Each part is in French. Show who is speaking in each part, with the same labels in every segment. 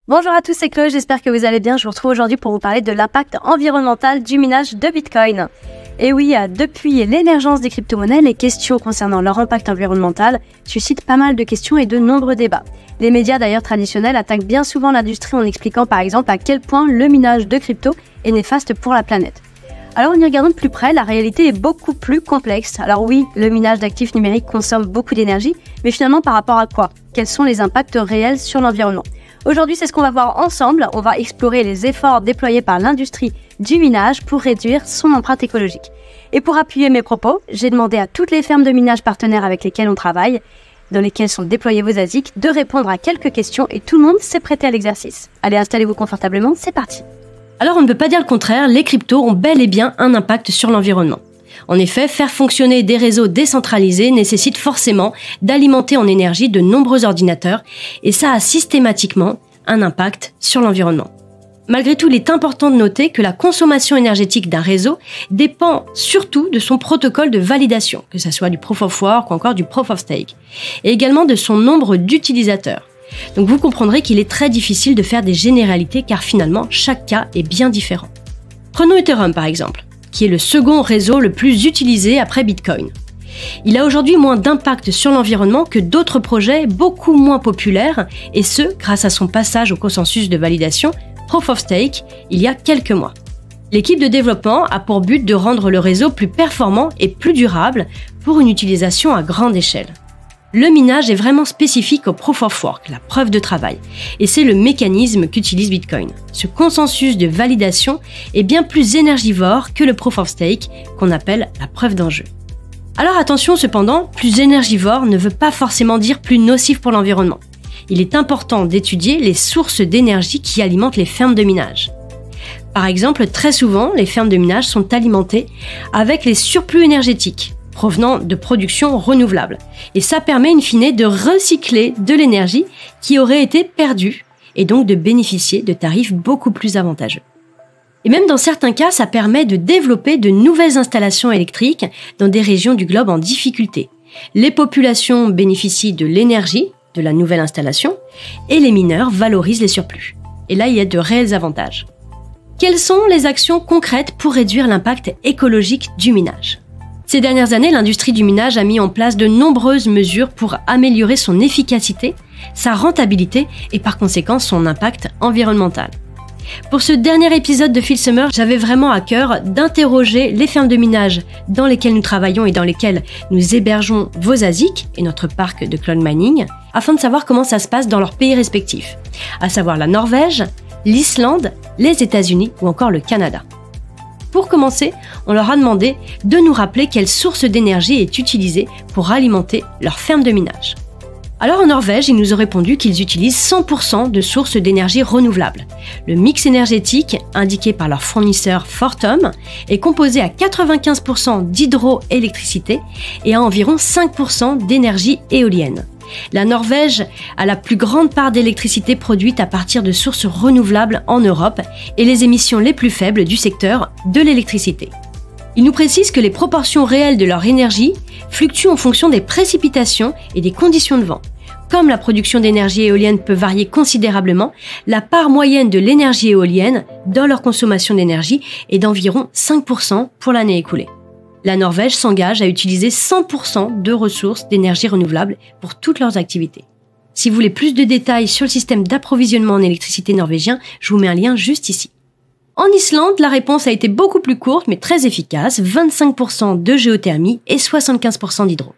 Speaker 1: Bonjour à tous, c'est Chloé, j'espère que vous allez bien. Je vous retrouve aujourd'hui pour vous parler de l'impact environnemental du minage de Bitcoin. Et oui, depuis l'émergence des crypto-monnaies, les questions concernant leur impact environnemental suscitent pas mal de questions et de nombreux débats. Les médias d'ailleurs traditionnels attaquent bien souvent l'industrie en expliquant par exemple à quel point le minage de crypto est néfaste pour la planète. Alors en y regardant de plus près, la réalité est beaucoup plus complexe. Alors oui, le minage d'actifs numériques consomme beaucoup d'énergie, mais finalement par rapport à quoi? Quels sont les impacts réels sur l'environnement? Aujourd'hui, c'est ce qu'on va voir ensemble. On va explorer les efforts déployés par l'industrie du minage pour réduire son empreinte écologique. Et pour appuyer mes propos, j'ai demandé à toutes les fermes de minage partenaires avec lesquelles on travaille, dans lesquelles sont déployés vos ASIC, de répondre à quelques questions et tout le monde s'est prêté à l'exercice. Allez, installez-vous confortablement, c'est parti.
Speaker 2: Alors on ne peut pas dire le contraire, les cryptos ont bel et bien un impact sur l'environnement. En effet, faire fonctionner des réseaux décentralisés nécessite forcément d'alimenter en énergie de nombreux ordinateurs et ça a systématiquement un impact sur l'environnement. Malgré tout, il est important de noter que la consommation énergétique d'un réseau dépend surtout de son protocole de validation, que ce soit du Proof of Work ou encore du Proof of Stake, et également de son nombre d'utilisateurs. Donc vous comprendrez qu'il est très difficile de faire des généralités car finalement chaque cas est bien différent. Prenons Ethereum par exemple, qui est le second réseau le plus utilisé après Bitcoin. Il a aujourd'hui moins d'impact sur l'environnement que d'autres projets beaucoup moins populaires, et ce, grâce à son passage au consensus de validation Proof of Stake il y a quelques mois. L'équipe de développement a pour but de rendre le réseau plus performant et plus durable pour une utilisation à grande échelle. Le minage est vraiment spécifique au Proof of Work, la preuve de travail, et c'est le mécanisme qu'utilise Bitcoin. Ce consensus de validation est bien plus énergivore que le Proof of Stake, qu'on appelle la preuve d'enjeu. Alors attention cependant, plus énergivore ne veut pas forcément dire plus nocif pour l'environnement. Il est important d'étudier les sources d'énergie qui alimentent les fermes de minage. Par exemple, très souvent, les fermes de minage sont alimentées avec les surplus énergétiques provenant de production renouvelable. Et ça permet in fine de recycler de l'énergie qui aurait été perdue et donc de bénéficier de tarifs beaucoup plus avantageux. Et même dans certains cas, ça permet de développer de nouvelles installations électriques dans des régions du globe en difficulté. Les populations bénéficient de l'énergie de la nouvelle installation et les mineurs valorisent les surplus. Et là, il y a de réels avantages. Quelles sont les actions concrètes pour réduire l'impact écologique du minage ? Ces dernières années, l'industrie du minage a mis en place de nombreuses mesures pour améliorer son efficacité, sa rentabilité et par conséquent son impact environnemental. Pour ce dernier épisode de Phil Summer, j'avais vraiment à cœur d'interroger les fermes de minage dans lesquelles nous travaillons et dans lesquelles nous hébergeons vos ASIC et notre parc de cloud mining, afin de savoir comment ça se passe dans leurs pays respectifs, à savoir la Norvège, l'Islande, les États-Unis ou encore le Canada. Pour commencer, on leur a demandé de nous rappeler quelle source d'énergie est utilisée pour alimenter leur ferme de minage. Alors en Norvège, ils nous ont répondu qu'ils utilisent 100% de sources d'énergie renouvelables. Le mix énergétique indiqué par leur fournisseur Fortum est composé à 95% d'hydroélectricité et à environ 5% d'énergie éolienne. La Norvège a la plus grande part d'électricité produite à partir de sources renouvelables en Europe et les émissions les plus faibles du secteur de l'électricité. Ils nous précisent que les proportions réelles de leur énergie fluctuent en fonction des précipitations et des conditions de vent. Comme la production d'énergie éolienne peut varier considérablement, la part moyenne de l'énergie éolienne dans leur consommation d'énergie est d'environ 5% pour l'année écoulée. La Norvège s'engage à utiliser 100% de ressources d'énergie renouvelable pour toutes leurs activités. Si vous voulez plus de détails sur le système d'approvisionnement en électricité norvégien, je vous mets un lien juste ici. En Islande, la réponse a été beaucoup plus courte mais très efficace, 25% de géothermie et 75% d'hydro.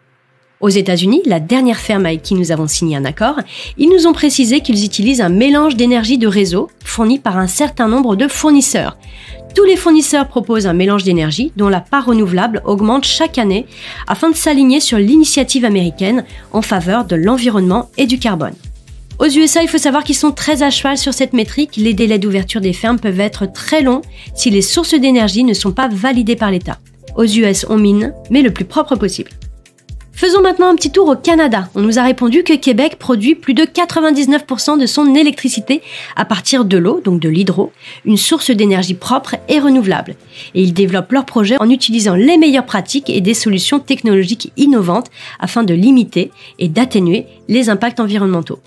Speaker 2: Aux États-Unis, la dernière ferme avec qui nous avons signé un accord, ils nous ont précisé qu'ils utilisent un mélange d'énergie de réseau fourni par un certain nombre de fournisseurs. Tous les fournisseurs proposent un mélange d'énergie dont la part renouvelable augmente chaque année afin de s'aligner sur l'initiative américaine en faveur de l'environnement et du carbone. Aux USA, il faut savoir qu'ils sont très à cheval sur cette métrique. Les délais d'ouverture des fermes peuvent être très longs si les sources d'énergie ne sont pas validées par l'État. Aux US, on mine, mais le plus propre possible. Faisons maintenant un petit tour au Canada. On nous a répondu que Québec produit plus de 99% de son électricité à partir de l'eau, donc de l'hydro, une source d'énergie propre et renouvelable. Et ils développent leur projet en utilisant les meilleures pratiques et des solutions technologiques innovantes afin de limiter et d'atténuer les impacts environnementaux.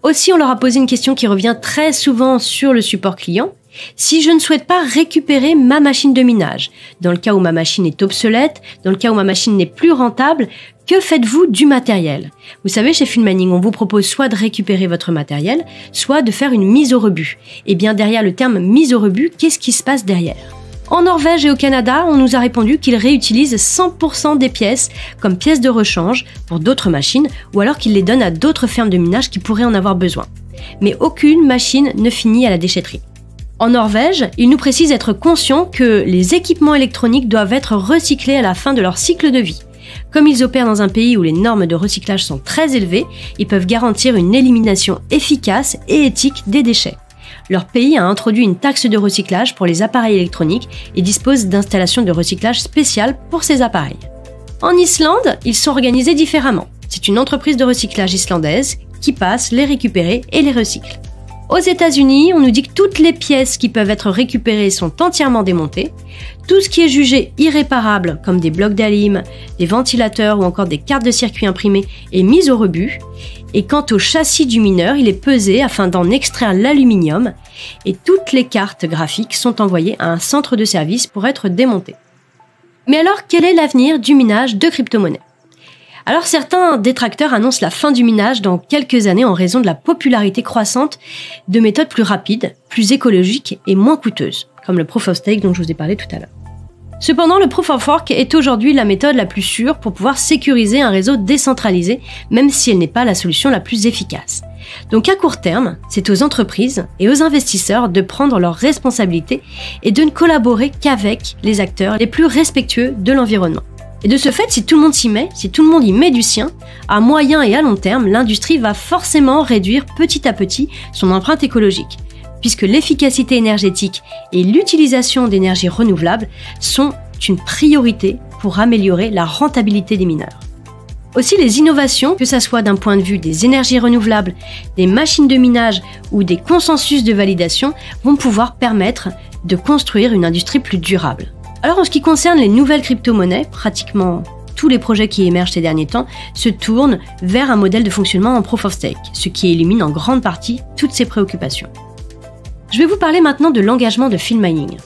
Speaker 2: Aussi, on leur a posé une question qui revient très souvent sur le support client. Si je ne souhaite pas récupérer ma machine de minage, dans le cas où ma machine est obsolète, dans le cas où ma machine n'est plus rentable, que faites-vous du matériel? Vous savez, chez Filmmining, on vous propose soit de récupérer votre matériel, soit de faire une mise au rebut. Et bien derrière le terme mise au rebut, qu'est-ce qui se passe derrière? En Norvège et au Canada, on nous a répondu qu'ils réutilisent 100% des pièces comme pièces de rechange pour d'autres machines ou alors qu'ils les donnent à d'autres fermes de minage qui pourraient en avoir besoin. Mais aucune machine ne finit à la déchetterie. En Norvège, ils nous précisent être conscients que les équipements électroniques doivent être recyclés à la fin de leur cycle de vie. Comme ils opèrent dans un pays où les normes de recyclage sont très élevées, ils peuvent garantir une élimination efficace et éthique des déchets. Leur pays a introduit une taxe de recyclage pour les appareils électroniques et dispose d'installations de recyclage spéciales pour ces appareils. En Islande, ils sont organisés différemment. C'est une entreprise de recyclage islandaise qui passe les récupérer et les recycle. Aux États-Unis, on nous dit que toutes les pièces qui peuvent être récupérées sont entièrement démontées. Tout ce qui est jugé irréparable, comme des blocs d'alim, des ventilateurs ou encore des cartes de circuit imprimées, est mis au rebut. Et quant au châssis du mineur, il est pesé afin d'en extraire l'aluminium. Et toutes les cartes graphiques sont envoyées à un centre de service pour être démontées. Mais alors, quel est l'avenir du minage de crypto-monnaies ? Alors certains détracteurs annoncent la fin du minage dans quelques années en raison de la popularité croissante de méthodes plus rapides, plus écologiques et moins coûteuses, comme le Proof of Stake dont je vous ai parlé tout à l'heure. Cependant, le Proof of Work est aujourd'hui la méthode la plus sûre pour pouvoir sécuriser un réseau décentralisé, même si elle n'est pas la solution la plus efficace. Donc à court terme, c'est aux entreprises et aux investisseurs de prendre leurs responsabilités et de ne collaborer qu'avec les acteurs les plus respectueux de l'environnement. Et de ce fait, si tout le monde s'y met, si tout le monde y met du sien, à moyen et à long terme, l'industrie va forcément réduire petit à petit son empreinte écologique, puisque l'efficacité énergétique et l'utilisation d'énergies renouvelables sont une priorité pour améliorer la rentabilité des mineurs. Aussi, les innovations, que ce soit d'un point de vue des énergies renouvelables, des machines de minage ou des consensus de validation, vont pouvoir permettre de construire une industrie plus durable. Alors en ce qui concerne les nouvelles crypto-monnaies, pratiquement tous les projets qui émergent ces derniers temps se tournent vers un modèle de fonctionnement en Proof of Stake, ce qui élimine en grande partie toutes ces préoccupations. Je vais vous parler maintenant de l'engagement de Filmmining.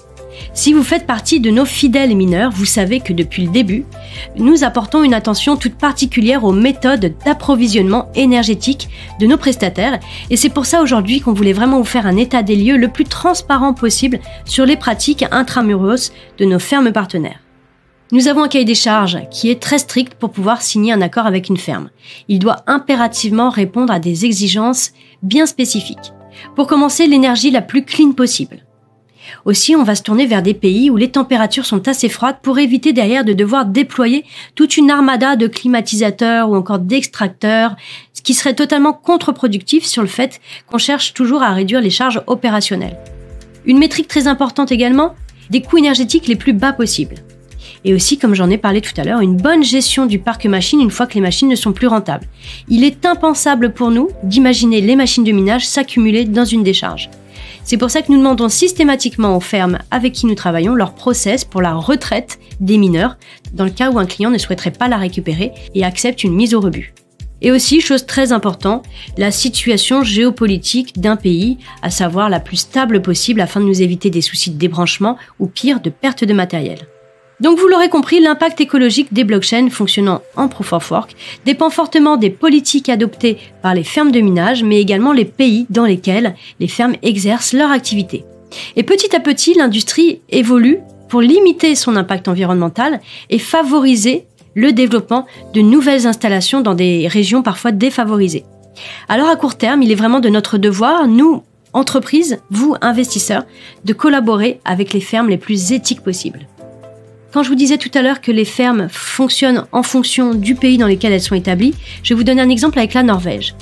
Speaker 2: Si vous faites partie de nos fidèles mineurs, vous savez que depuis le début, nous apportons une attention toute particulière aux méthodes d'approvisionnement énergétique de nos prestataires et c'est pour ça aujourd'hui qu'on voulait vraiment vous faire un état des lieux le plus transparent possible sur les pratiques intramuros de nos fermes partenaires. Nous avons un cahier des charges qui est très strict pour pouvoir signer un accord avec une ferme. Il doit impérativement répondre à des exigences bien spécifiques. Pour commencer, l'énergie la plus clean possible. Aussi, on va se tourner vers des pays où les températures sont assez froides pour éviter derrière de devoir déployer toute une armada de climatisateurs ou encore d'extracteurs, ce qui serait totalement contre-productif sur le fait qu'on cherche toujours à réduire les charges opérationnelles. Une métrique très importante également, des coûts énergétiques les plus bas possibles. Et aussi, comme j'en ai parlé tout à l'heure, une bonne gestion du parc machine une fois que les machines ne sont plus rentables. Il est impensable pour nous d'imaginer les machines de minage s'accumuler dans une décharge. C'est pour ça que nous demandons systématiquement aux fermes avec qui nous travaillons leur process pour la retraite des mineurs, dans le cas où un client ne souhaiterait pas la récupérer et accepte une mise au rebut. Et aussi, chose très importante, la situation géopolitique d'un pays, à savoir la plus stable possible afin de nous éviter des soucis de débranchement ou pire, de perte de matériel. Donc vous l'aurez compris, l'impact écologique des blockchains fonctionnant en Proof of Work dépend fortement des politiques adoptées par les fermes de minage, mais également les pays dans lesquels les fermes exercent leur activité. Et petit à petit, l'industrie évolue pour limiter son impact environnemental et favoriser le développement de nouvelles installations dans des régions parfois défavorisées. Alors à court terme, il est vraiment de notre devoir, nous, entreprises, vous, investisseurs, de collaborer avec les fermes les plus éthiques possibles. Quand je vous disais tout à l'heure que les fermes fonctionnent en fonction du pays dans lequel elles sont établies, je vais vous donner un exemple avec la Norvège.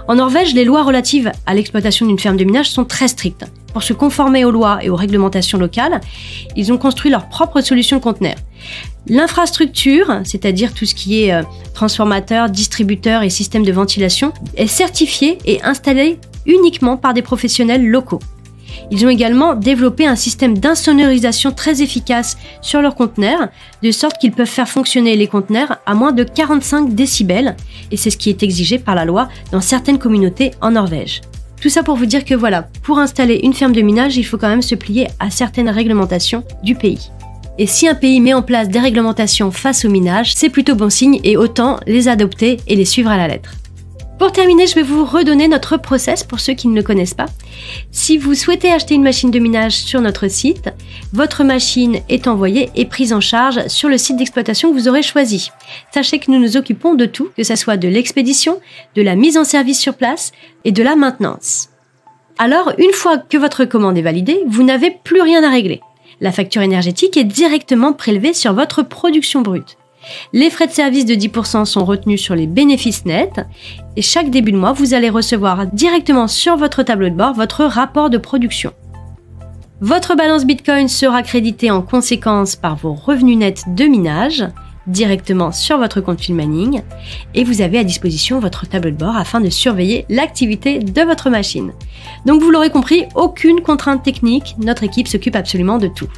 Speaker 2: En Norvège, les lois relatives à l'exploitation d'une ferme de minage sont très strictes. Pour se conformer aux lois et aux réglementations locales, ils ont construit leur propre solution de conteneur. L'infrastructure, c'est-à-dire tout ce qui est transformateur, distributeur et système de ventilation, est certifiée et installée uniquement par des professionnels locaux. Ils ont également développé un système d'insonorisation très efficace sur leurs conteneurs, de sorte qu'ils peuvent faire fonctionner les conteneurs à moins de 45 décibels, et c'est ce qui est exigé par la loi dans certaines communautés en Norvège. Tout ça pour vous dire que voilà, pour installer une ferme de minage, il faut quand même se plier à certaines réglementations du pays. Et si un pays met en place des réglementations face au minage, c'est plutôt bon signe et autant les adopter et les suivre à la lettre. Pour terminer, je vais vous redonner notre process pour ceux qui ne le connaissent pas. Si vous souhaitez acheter une machine de minage sur notre site, votre machine est envoyée et prise en charge sur le site d'exploitation que vous aurez choisi. Sachez que nous nous occupons de tout, que ce soit de l'expédition, de la mise en service sur place et de la maintenance. Alors, une fois que votre commande est validée, vous n'avez plus rien à régler. La facture énergétique est directement prélevée sur votre production brute. Les frais de service de 10% sont retenus sur les bénéfices nets et chaque début de mois, vous allez recevoir directement sur votre tableau de bord votre rapport de production. Votre balance Bitcoin sera créditée en conséquence par vos revenus nets de minage directement sur votre compte Filmaning et vous avez à disposition votre tableau de bord afin de surveiller l'activité de votre machine. Donc vous l'aurez compris, aucune contrainte technique, notre équipe s'occupe absolument de tout.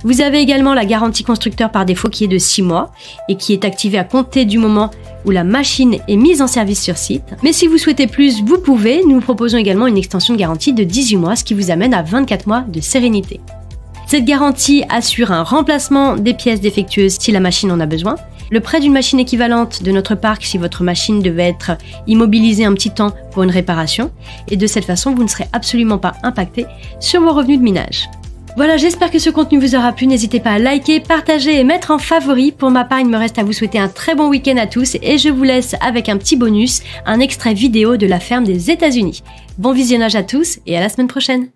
Speaker 2: Vous avez également la garantie constructeur par défaut qui est de 6 mois et qui est activée à compter du moment où la machine est mise en service sur site. Mais si vous souhaitez plus, vous pouvez. Nous proposons également une extension de garantie de 18 mois, ce qui vous amène à 24 mois de sérénité. Cette garantie assure un remplacement des pièces défectueuses si la machine en a besoin, le prêt d'une machine équivalente de notre parc si votre machine devait être immobilisée un petit temps pour une réparation, et de cette façon, vous ne serez absolument pas impacté sur vos revenus de minage. Voilà, j'espère que ce contenu vous aura plu. N'hésitez pas à liker, partager et mettre en favori. Pour ma part, il me reste à vous souhaiter un très bon week-end à tous et je vous laisse avec un petit bonus, un extrait vidéo de la ferme des États-Unis. Bon visionnage à tous et à la semaine prochaine.